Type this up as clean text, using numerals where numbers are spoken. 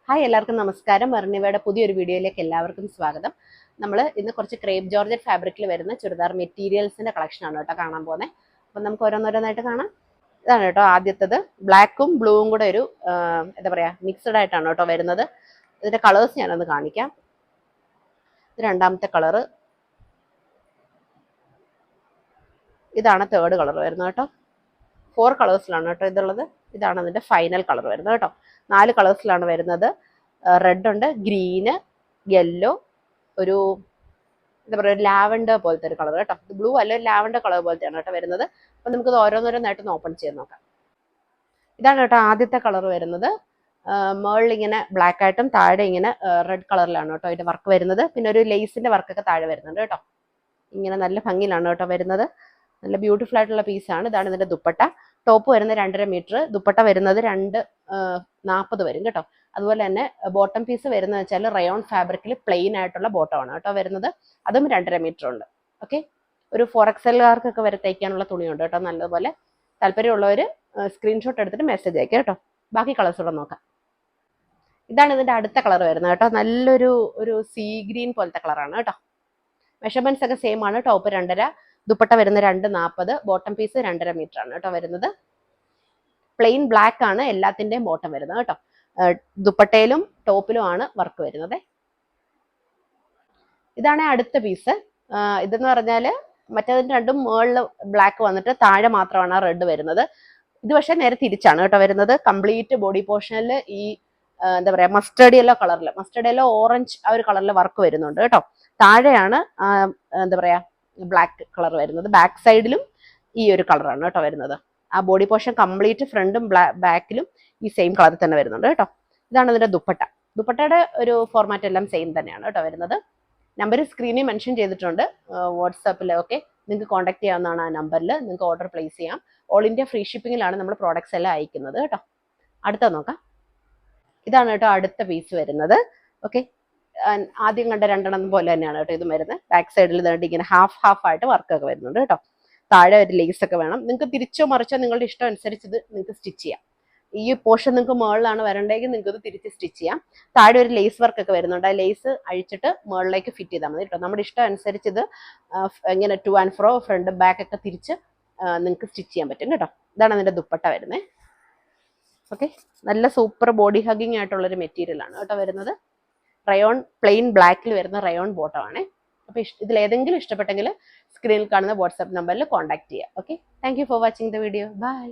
Hi എല്ലാവർക്കും നമസ്കാരം. വർണ്ണിവയുടെ പുതിയൊരു വീഡിയോയിലേക്ക് എല്ലാവർക്കും സ്വാഗതം. നമ്മൾ ഇന്ന് കുറച്ച് ക്രേപ്പ് ജോർജറ്റ് ഫാബ്രിക്കിൽ വരുന്ന ചുരിദാർ മെറ്റീരിയൽസിന്റെ കളക്ഷനാണ് കേട്ടോ കാണാൻ പോകുന്നത്. അപ്പം നമുക്ക് ഓരോന്നോരോന്നായിട്ട് കാണാം. ഇതാണ് കേട്ടോ ആദ്യത്തത്. ബ്ലാക്കും ബ്ലൂവും കൂടെ ഒരു എന്താ പറയുക മിക്സഡ് ആയിട്ടാണ് കേട്ടോ വരുന്നത്. ഇതിന്റെ കളേഴ്സ് ഞാനൊന്ന് കാണിക്കാം. ഇത് രണ്ടാമത്തെ കളറ്, ഇതാണ് തേർഡ് കളർ വരുന്നത് കേട്ടോ. 4 കളേഴ്സിലാണ് കേട്ടോ ഇതുള്ളത്. ഇതാണ് അതിന്റെ ഫൈനൽ കളർ വരുന്നത് കേട്ടോ. 4 കളേഴ്സിലാണ് വരുന്നത്. റെഡ് ഉണ്ട്, ഗ്രീന്, യെല്ലോ, ഒരു എന്താ പറയുക ലാവൻഡർ പോലത്തെ ഒരു കളർ കേട്ടോ. ഇത് ബ്ലൂ അല്ല, ലാവൻഡർ കളർ പോലത്തെയാണ് കേട്ടോ വരുന്നത്. അപ്പം നമുക്കിത് ഓരോന്നോരോന്നായിട്ടൊന്ന് ഓപ്പൺ ചെയ്ത് നോക്കാം. ഇതാണ് കേട്ടോ ആദ്യത്തെ കളർ വരുന്നത്. മേളിൽ ഇങ്ങനെ ബ്ലാക്ക് ആയിട്ടും താഴെ ഇങ്ങനെ റെഡ് കളറിലാണ് കേട്ടോ ഇതിന്റെ വർക്ക് വരുന്നത്. പിന്നെ ഒരു ലേസിന്റെ വർക്കൊക്കെ താഴെ വരുന്നുണ്ട് കേട്ടോ. ഇങ്ങനെ നല്ല ഭംഗിയിലാണ് കേട്ടോ വരുന്നത്. നല്ല ബ്യൂട്ടിഫുൾ ആയിട്ടുള്ള പീസാണ്. ഇതാണ് ഇതിന്റെ ദുപ്പട്ട. ടോപ്പ് വരുന്നത് 2.5 മീറ്റർ, ദുപ്പട്ട വരുന്നത് 2.40 വരും കേട്ടോ. അതുപോലെ തന്നെ ബോട്ടം പീസ് വരുന്നത് വെച്ചാൽ റയോൺ ഫാബ്രിക്കിൽ പ്ലെയിൻ ആയിട്ടുള്ള ബോട്ടമാണ് കേട്ടോ വരുന്നത്. അതും 2.5 മീറ്റർ ഉണ്ട്. ഓക്കെ, ഒരു 4XL-കാർക്കൊക്കെ വരെ തയ്ക്കാനുള്ള തുണിയുണ്ട് കേട്ടോ. നല്ലതുപോലെ താല്പര്യമുള്ളവർ സ്ക്രീൻഷോട്ട് എടുത്തിട്ട് മെസ്സേജ് അയക്കാം കേട്ടോ. ബാക്കി കളേഴ്സ് കൂടെ നോക്കാം. ഇതാണ് ഇതിന്റെ അടുത്ത കളർ വരുന്നത് കേട്ടോ. നല്ലൊരു സീ ഗ്രീൻ പോലത്തെ കളറാണ് കേട്ടോ. മെഷർമെന്റ്സ് ഒക്കെ സെയിം ആണ്. ടോപ്പ് 2.5, ദുപ്പട്ട വരുന്നത് 2.40, ബോട്ടം പീസ് 2.5 മീറ്റർ ആണ് കേട്ടോ വരുന്നത്. പ്ലെയിൻ ബ്ലാക്ക് ആണ് എല്ലാത്തിന്റെയും ബോട്ടം വരുന്നത് കേട്ടോ. ദുപ്പട്ടയിലും ടോപ്പിലും ആണ് വർക്ക് വരുന്നത്. ഇതാണ് അടുത്ത പീസ്. ഇതെന്ന് പറഞ്ഞാല് മറ്റേതിന്റെ രണ്ടും മുകളിൽ ബ്ലാക്ക് വന്നിട്ട് താഴെ മാത്രമാണ് റെഡ് വരുന്നത്. ഇത് പക്ഷെ നേരെ തിരിച്ചാണ് കേട്ടോ വരുന്നത്. കംപ്ലീറ്റ് ബോഡി പോർഷനിൽ ഈ എന്താ പറയാ മസ്റ്റേർഡ് യെല്ലോ കളറിൽ, മസ്റ്റേർഡ് യെല്ലോ ഓറഞ്ച് ആ ഒരു കളറിൽ വർക്ക് വരുന്നുണ്ട് കേട്ടോ. താഴെയാണ് എന്താ പറയാ ബ്ലാക്ക് കളർ വരുന്നത്. ബാക്ക് സൈഡിലും ഈ ഒരു കളറാണ് കേട്ടോ വരുന്നത്. ആ ബോഡി പോർഷൻ കംപ്ലീറ്റ് ഫ്രണ്ടും ബാക്കിലും ഈ സെയിം കളർ തന്നെ വരുന്നുണ്ട് കേട്ടോ. ഇതാണ് ഇതിന്റെ ദുപ്പട്ട. ദുപ്പട്ടയുടെ ഒരു ഫോർമാറ്റ് എല്ലാം സെയിം തന്നെയാണ് കേട്ടോ വരുന്നത്. നമ്പർ സ്ക്രീനിൽ മെൻഷൻ ചെയ്തിട്ടുണ്ട്. വാട്സാപ്പിൽ ഒക്കെ നിങ്ങൾക്ക് കോൺടാക്ട് ചെയ്യാവുന്നതാണ്. ആ നമ്പറിൽ നിങ്ങൾക്ക് ഓർഡർ പ്ലേസ് ചെയ്യാം. ഓൾ ഇന്ത്യ ഫ്രീ ഷിപ്പിങ്ങിലാണ് നമ്മൾ പ്രോഡക്ട്സ് എല്ലാം അയക്കുന്നത് കേട്ടോ. അടുത്ത നോക്കാം. ഇതാണ് കേട്ടോ അടുത്ത പീസ് വരുന്നത്. ഓക്കെ, ആദ്യം കണ്ട രണ്ടെണ്ണം പോലെ തന്നെയാണ് കേട്ടോ ഇതും വരുന്നത്. ബാക്ക് സൈഡിൽ ഇങ്ങനെ ഹാഫ് ആയിട്ട് വർക്കൊക്കെ വരുന്നുണ്ട് കേട്ടോ. താഴെ ഒരു ലേസ് ഒക്കെ വേണം. നിങ്ങൾക്ക് തിരിച്ചോ മറിച്ചോ നിങ്ങളുടെ ഇഷ്ടം അനുസരിച്ച് ഇത് നിങ്ങൾക്ക് സ്റ്റിച്ച് ചെയ്യാം. ഈ പോർഷൻ നിങ്ങൾക്ക് മുകളിലാണ് വരണ്ടെങ്കിൽ നിങ്ങൾക്ക് ഇത് തിരിച്ച് സ്റ്റിച്ച് ചെയ്യാം. താഴെ ഒരു ലേസ് വർക്ക് ഒക്കെ വരുന്നുണ്ട്. ആ ലേസ് അഴിച്ചിട്ട് മുകളിലേക്ക് ഫിറ്റ് ചെയ്താൽ മതി കേട്ടോ. നമ്മുടെ ഇഷ്ടം അനുസരിച്ച് ഇത് ഇങ്ങനെ to and fro front back ഒക്കെ തിരിച്ച് നിങ്ങൾക്ക് സ്റ്റിച്ച് ചെയ്യാൻ പറ്റും കേട്ടോ. ഇതാണ് അതിന്റെ ദുപ്പട്ട വരുന്നത്. ഓക്കെ, നല്ല സൂപ്പർ ബോഡി ഹഗ്ഗിങ് ആയിട്ടുള്ളൊരു മെറ്റീരിയൽ ആണ് കേട്ടോ വരുന്നത്. റയോൺ പ്ലെയിൻ ബ്ലാക്കിൽ വരുന്ന റയോൺ ബോട്ടം ആണ്. അപ്പോൾ ഇതിൽ ഏതെങ്കിലും ഇഷ്ടപ്പെട്ടെങ്കിൽ സ്ക്രീനിൽ കാണുന്ന വാട്സാപ്പ് നമ്പറിൽ കോൺടാക്ട് ചെയ്യുക. Okay, thank you for watching the video. By.